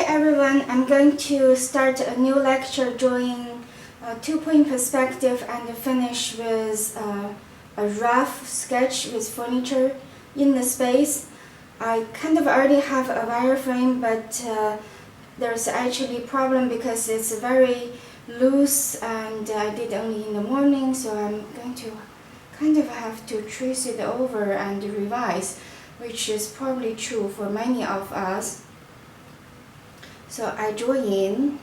everyone, I'm going to start a new lecture drawing a two-point perspective and finish with a rough sketch with furniture in the space. I kind of already have a wireframe, but there's actually a problem because it's very loose and I did only in the morning, so I'm going to kind of have to trace it over and revise, which is probably true for many of us. So I draw in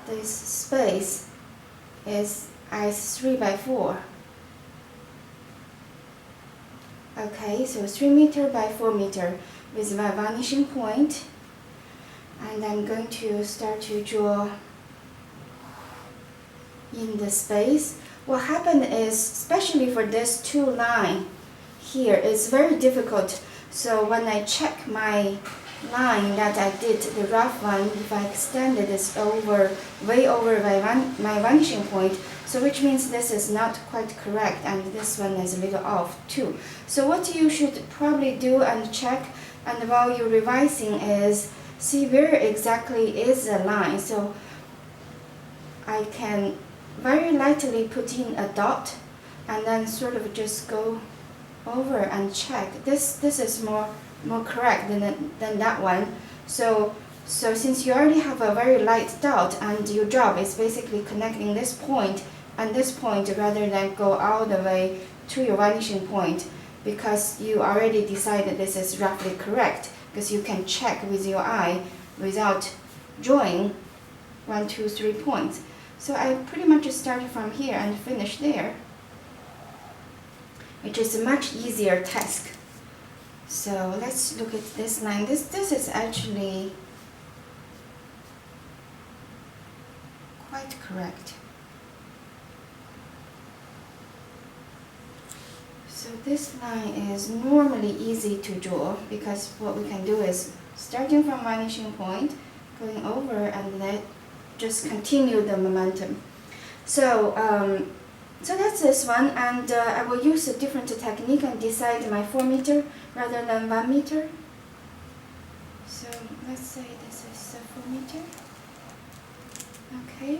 this space is as 3 by 4. Okay, so 3 meter by 4 meter with my vanishing point, and I'm going to start to draw in the space. What happened is, especially for this two line here, it's very difficult. So when I check my line that I did, the rough one, if I extended this over, way over my vanishing point, so which means this is not quite correct and this one is a little off too. So what you should probably do and check, and while you're revising, is see where exactly is the line. So I can very lightly put in a dot and then sort of just go over and check. This is more correct than that one. So since you already have a very light dot and your job is basically connecting this point and this point rather than go all the way to your vanishing point, because you already decided this is roughly correct, because you can check with your eye without drawing 1, 2, 3 points. So I pretty much started from here and finish there, which is a much easier task. So let's look at this line. This is actually quite correct. So this line is normally easy to draw because what we can do is starting from vanishing point, going over, and then just continue the momentum. So that's this one, and I will use a different technique and decide my 4 meter rather than 1 meter. So let's say this is 4 meter. Okay,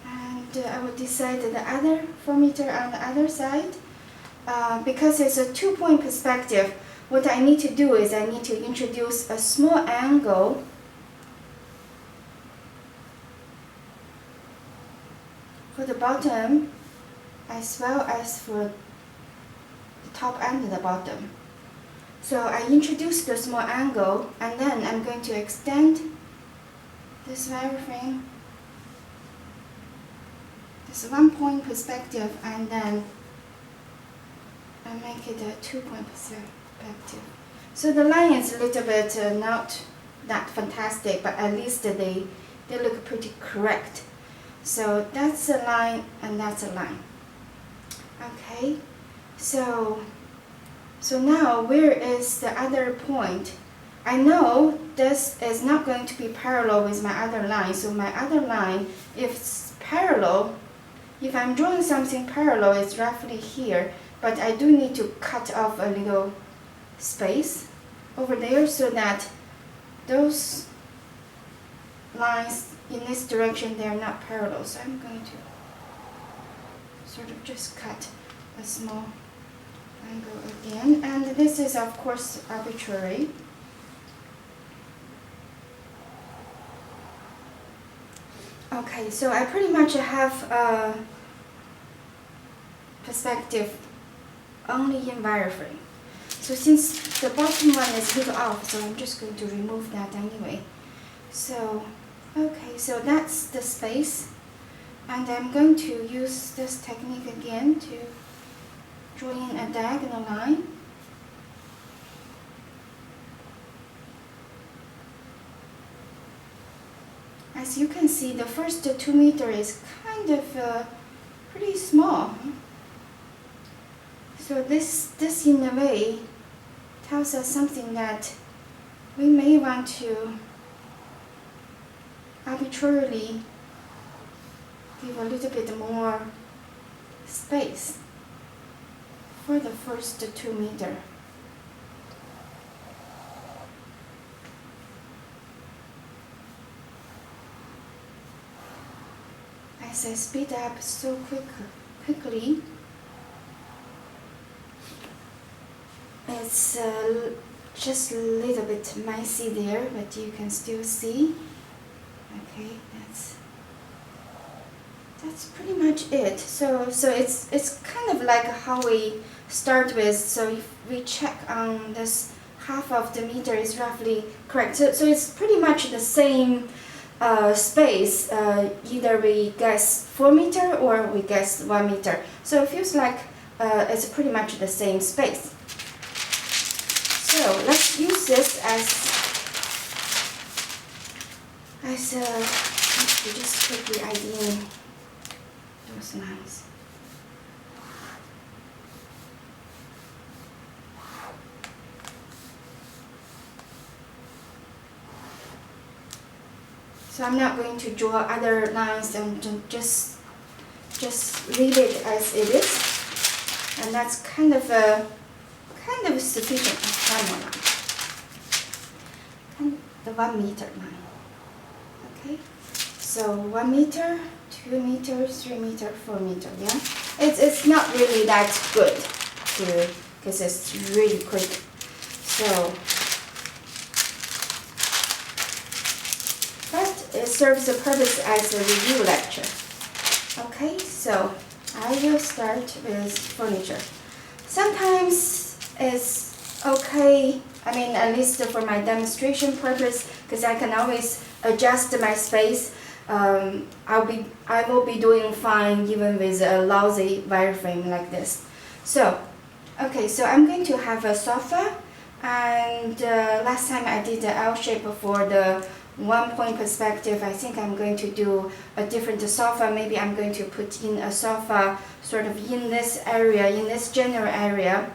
and I will decide the other 4 meter on the other side. Because it's a two-point perspective, what I need to do is I need to introduce a small angle for the bottom as well as for the top and the bottom. So I introduce the small angle, and then I'm going to extend this wireframe, this 1-point perspective, and then I make it a 2-point perspective. So the line is a little bit not that fantastic, but at least they look pretty correct. So that's a line and that's a line. Okay, so now where is the other point? I know this is not going to be parallel with my other line, so my other line, if it's parallel, if I'm drawing something parallel, it's roughly here, but I do need to cut off a little space over there so that those lines in this direction, they are not parallel. So I'm going to sort of just cut a small angle again, and this is of course arbitrary. Okay, so I pretty much have a perspective only in wireframe. So since the bottom one is a little off, so I'm just going to remove that anyway. So okay, so that's the space, and I'm going to use this technique again to draw in a diagonal line. As you can see, the first 2 meter is kind of pretty small. So this in a way tells us something that we may want to arbitrarily give a little bit more space for the first 2 meter. as I speed up so quickly, it's just a little bit messy there, but you can still see. Okay, that's pretty much it. So it's kind of like how we start with. So if we check on this half of the meter is roughly correct. So it's pretty much the same space. Either we guess 4 meter or we guess 1 meter. So it feels like it's pretty much the same space. So let's use this as just quickly IDing those lines. So I'm not going to draw other lines and just leave it as it is, and that's kind of sufficient. And the 1 meter line. Okay, so 1 meter, 2 meters, 3 meter, 4 meter. Yeah, it's not really that good because it's really quick. So. It serves the purpose as a review lecture. Okay, so I will start with furniture. Sometimes it's okay, I mean at least for my demonstration purpose, because I can always adjust my space. I will be doing fine even with a lousy wireframe like this. So, okay, so I'm going to have a sofa, and last time I did the L shape for the 1-point perspective. I think I'm going to do a different sofa. Maybe I'm going to put in a sofa sort of in this area, in this general area,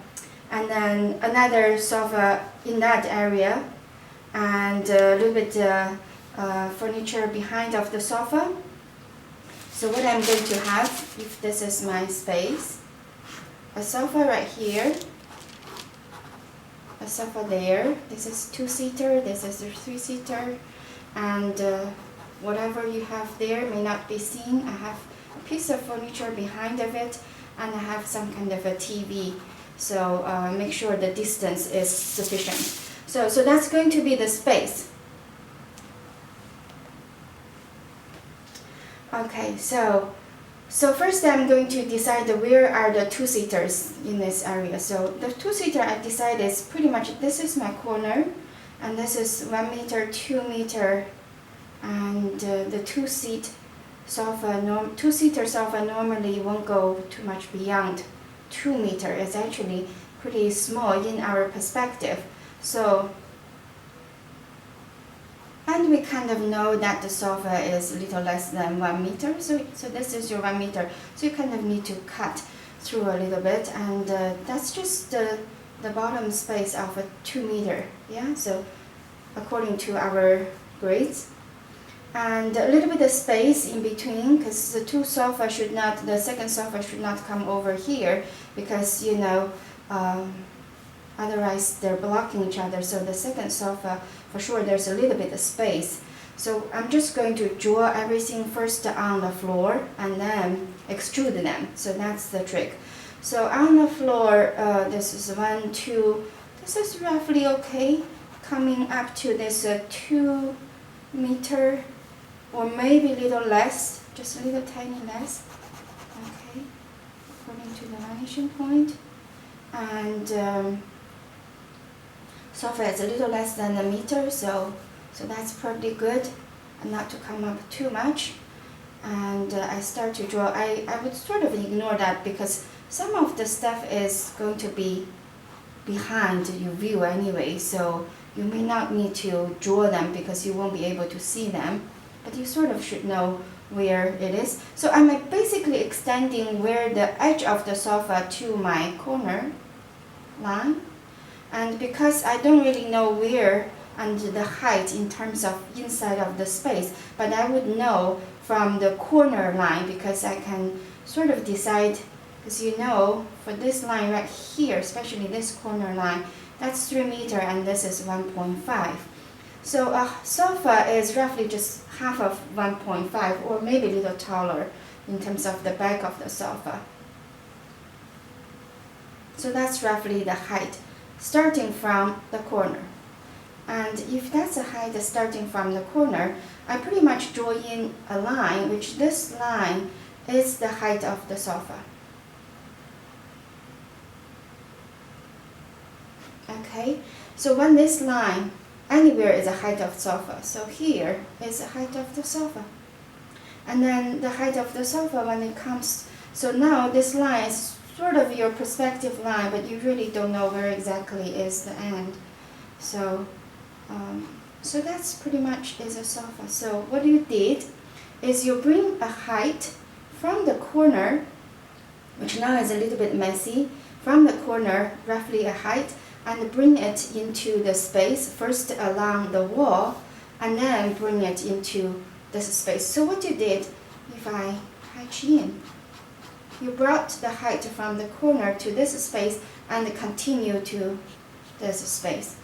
and then another sofa in that area, and a little bit furniture behind of the sofa. So what I'm going to have, if this is my space, a sofa right here, a sofa there. This is 2-seater, this is a 3-seater. And whatever you have there may not be seen. I have a piece of furniture behind of it, and I have some kind of a TV. So make sure the distance is sufficient. So that's going to be the space. Okay, so first I'm going to decide where are the 2-seaters in this area. So the 2-seater I decided is pretty much, this is my corner, and this is 1 meter, 2 meter, and the 2-seater sofa normally won't go too much beyond 2 meter. It's actually pretty small in our perspective. So, and we kind of know that the sofa is a little less than 1 meter. So this is your 1 meter. So you kind of need to cut through a little bit, and that's just the bottom space of a 2 meter. Yeah, so according to our grades, and a little bit of space in between, because the the second sofa should not come over here, because otherwise they're blocking each other. So the second sofa, for sure, there's a little bit of space. So I'm just going to draw everything first on the floor and then extrude them. So that's the trick. So on the floor, this is 1, 2, this is roughly okay. Coming up to this 2 meter, or maybe a little less, just a little tiny less. Okay, according to the vanishing point. And sofa is a little less than a meter, so that's probably good, and not to come up too much. And I start to draw. I would sort of ignore that, because some of the stuff is going to be behind your view anyway, so you may not need to draw them because you won't be able to see them, but you sort of should know where it is. So I'm basically extending where the edge of the sofa to my corner line, and because I don't really know where and the height in terms of inside of the space, but I would know from the corner line, because I can sort of decide, because for this line right here, especially this corner line, that's 3 meter and this is 1.5. So a sofa is roughly just half of 1.5, or maybe a little taller. in terms of the back of the sofa. So that's roughly the height starting from the corner. And if that's the height starting from the corner, I pretty much draw in a line, which this line is the height of the sofa. Okay, so when this line anywhere is the height of the sofa, so here is the height of the sofa. And then the height of the sofa when it comes, so now this line is sort of your perspective line, but you really don't know where exactly is the end. So that's pretty much is a sofa. So what you did is you bring a height from the corner, which now is a little bit messy, from the corner, roughly a height, and bring it into the space, first along the wall, and then bring it into this space. So what you did, if I patch in, you brought the height from the corner to this space and continue to this space.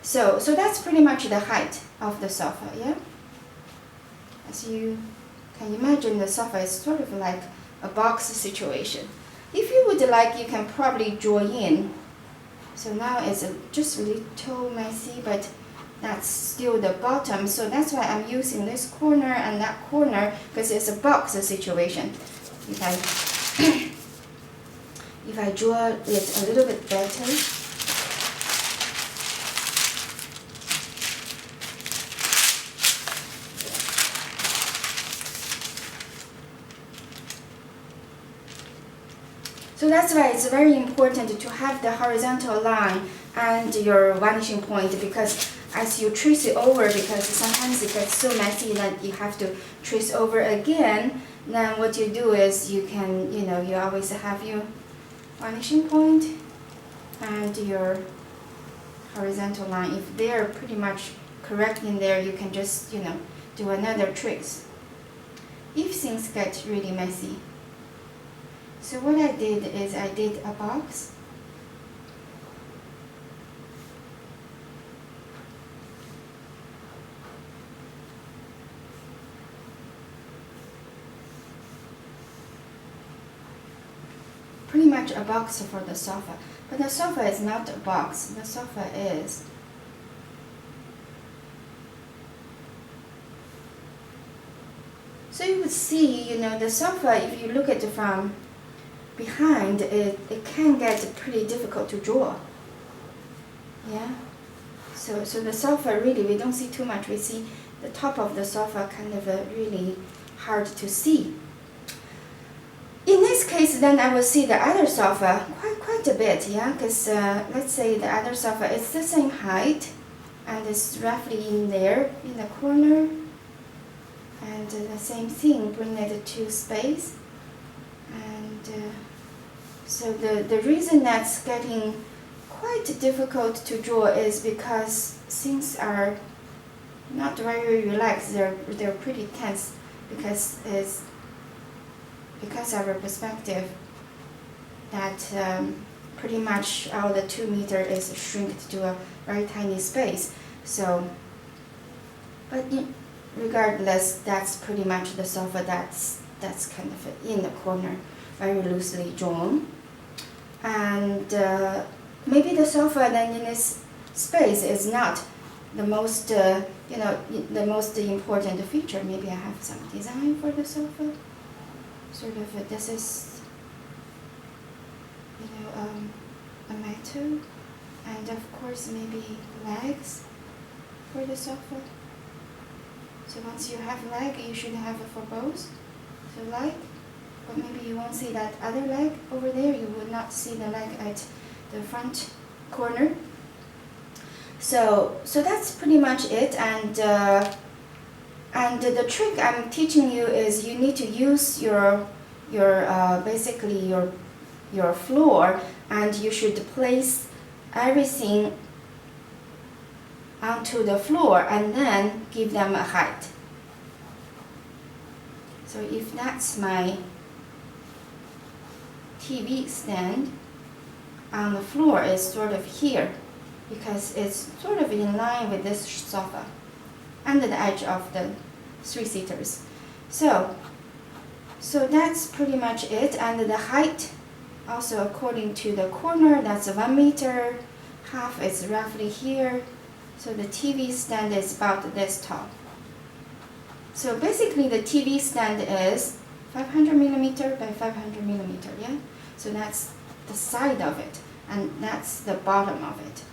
So that's pretty much the height of the sofa, yeah? As you can imagine, the sofa is sort of like a box situation. If you would like, you can probably draw in. So now it's just a little messy, but that's still the bottom. So that's why I'm using this corner and that corner, because it's a box situation. If I draw it a little bit better, so that's why it's very important to have the horizontal line and your vanishing point, because as you trace it over, because sometimes it gets so messy that you have to trace over again, then what you do is you can, you always have your vanishing point and your horizontal line. If they're pretty much correct in there, you can just, do another trace if things get really messy. So what I did is I did a box. Pretty much a box for the sofa. But the sofa is not a box. The sofa is so you would see, the sofa, if you look at it from behind, it can get pretty difficult to draw. Yeah? So the sofa really, we don't see too much. We see the top of the sofa kind of really hard to see. In this case, then I will see the other sofa quite a bit, yeah? Because let's say the other sofa is the same height, and it's roughly in there, in the corner. And the same thing, bring it to space. And so the reason that's getting quite difficult to draw is because things are not very relaxed. They're pretty tense because of our perspective that pretty much all the 2 meter is shrinked to a very tiny space. So, but regardless, that's pretty much the sofa that's kind of in the corner, very loosely drawn. And maybe the sofa then in this space is not the most, the most important feature. Maybe I have some design for the sofa. Sort of, this is, a metal, and of course maybe legs for the sofa. So once you have leg, you should have it for both. So leg, but maybe you won't see that other leg over there. You would not see the leg at the front corner. So that's pretty much it. And the trick I'm teaching you is you need to use your basically your floor, and you should place everything onto the floor and then give them a height. So if that's my TV stand, on the floor is sort of here, because it's sort of in line with this sofa, under the edge of the 3-seaters. So So that's pretty much it. And the height, also according to the corner, that's 1 meter. Half is roughly here. So the TV stand is about this tall. So basically the TV stand is 500 millimeter by 500 millimeter, yeah? So that's the side of it, and that's the bottom of it.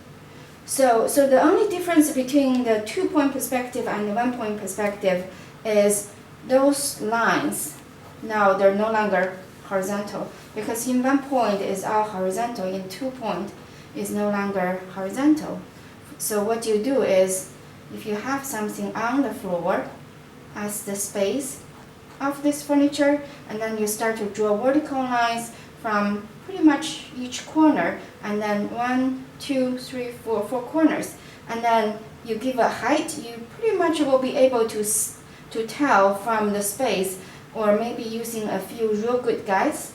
So the only difference between the 2-point perspective and the 1-point perspective is those lines. Now they're no longer horizontal, because in 1 point is all horizontal, in 2 point is no longer horizontal. So what you do is, if you have something on the floor as the space of this furniture, and then you start to draw vertical lines from pretty much each corner, and then 1, 2, 3, 4 corners, and then you give a height, you pretty much will be able to tell from the space, or maybe using a few real good guides.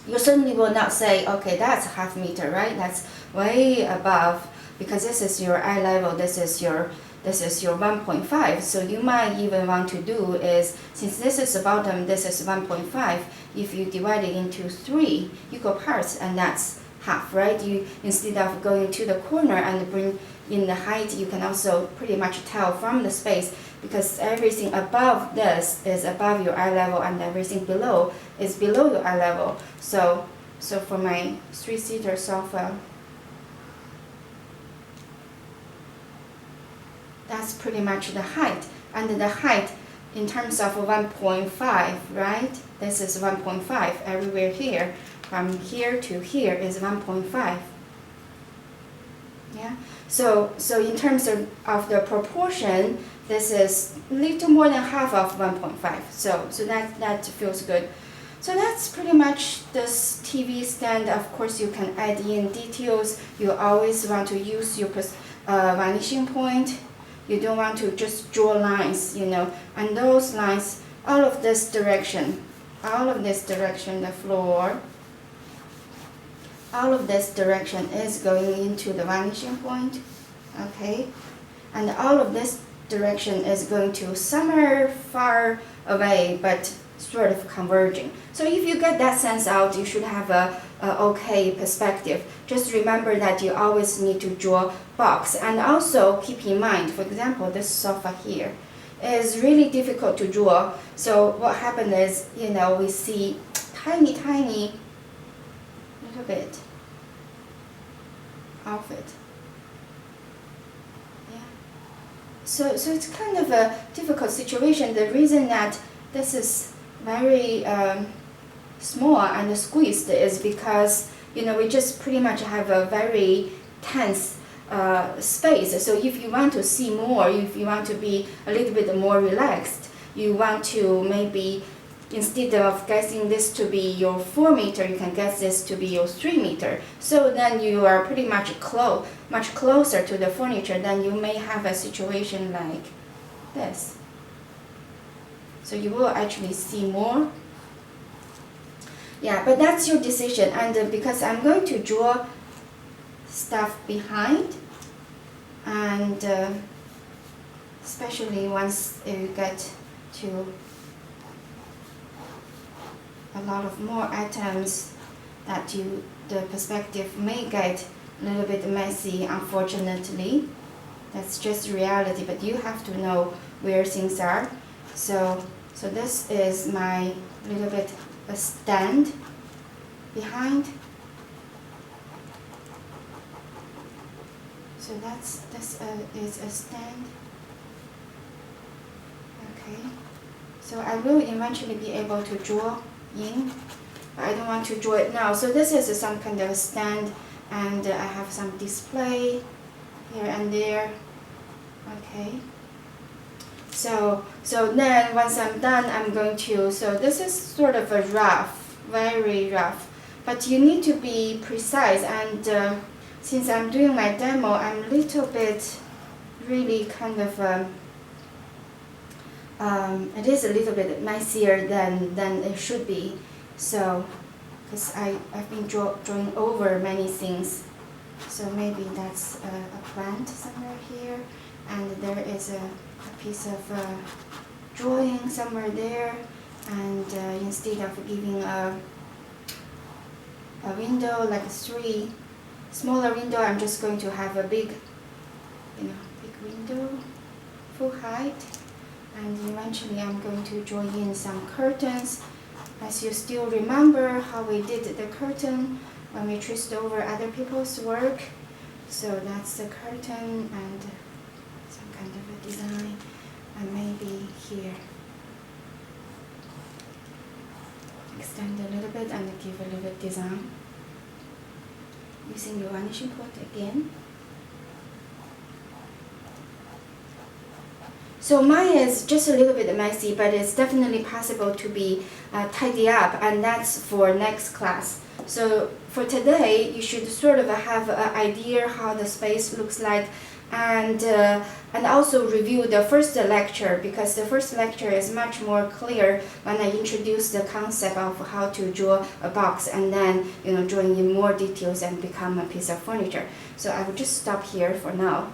You certainly will not say, okay, that's ½ meter, right? That's way above, because this is your eye level, this is your 1.5. So you might even want to do is, since this is the bottom, this is 1.5, if you divide it into 3 equal parts, and that's half, right? You, instead of going to the corner and bring in the height, you can also pretty much tell from the space, because everything above this is above your eye level, and everything below is below your eye level. So for my 3-seater sofa, that's pretty much the height. And the height in terms of 1.5, right? This is 1.5 everywhere here. From here to here is 1.5. Yeah. So in terms of the proportion, this is a little more than half of 1.5. So that feels good. So that's pretty much this TV stand. Of course, you can add in details. You always want to use your vanishing point. You don't want to just draw lines, and those lines, all of this direction, the floor, all of this direction is going into the vanishing point, okay? And all of this direction is going to somewhere far away, but sort of converging. So if you get that sense out, you should have a okay perspective. Just remember that you always need to draw box, and also keep in mind, for example, this sofa here is really difficult to draw. So what happened is, we see tiny little bit of it. Yeah. So it's kind of a difficult situation. The reason that this is very small and squeezed is because we just pretty much have a very tense space. So if you want to see more, if you want to be a little bit more relaxed, you want to maybe, instead of guessing this to be your 4 meter, you can guess this to be your 3 meter. So then you are pretty much much closer to the furniture. Then you may have a situation like this. So you will actually see more. Yeah, but that's your decision. And because I'm going to draw stuff behind, and especially once you get to a lot of more items, that the perspective may get a little bit messy, unfortunately. That's just reality, but you have to know where things are. So this is my little bit a stand behind. So this is a stand. Okay. So I will eventually be able to draw in, but I don't want to draw it now. So this is some kind of a stand, and I have some display here and there. Okay. So then once I'm done, I'm going to, so this is sort of a rough, very rough, but you need to be precise. And since I'm doing my demo, I'm a little bit really kind of, it is a little bit messier than it should be. So, because I've been drawing over many things. So maybe that's a plant somewhere here, and there is a piece of drawing somewhere there, and instead of giving a window like 3 smaller window, I'm just going to have a big window, full height, and eventually I'm going to join in some curtains. As you still remember how we did the curtain when we traced over other people's work. So that's the curtain and some kind of a design, and maybe here extend a little bit and give a little bit design using your vanishing point again. So mine is just a little bit messy, but it's definitely possible to be tidy up, and that's for next class. So for today, you should sort of have an idea how the space looks like, and also review the first lecture, because the first lecture is much more clear when I introduce the concept of how to draw a box and then drawing in more details and become a piece of furniture. So I will just stop here for now.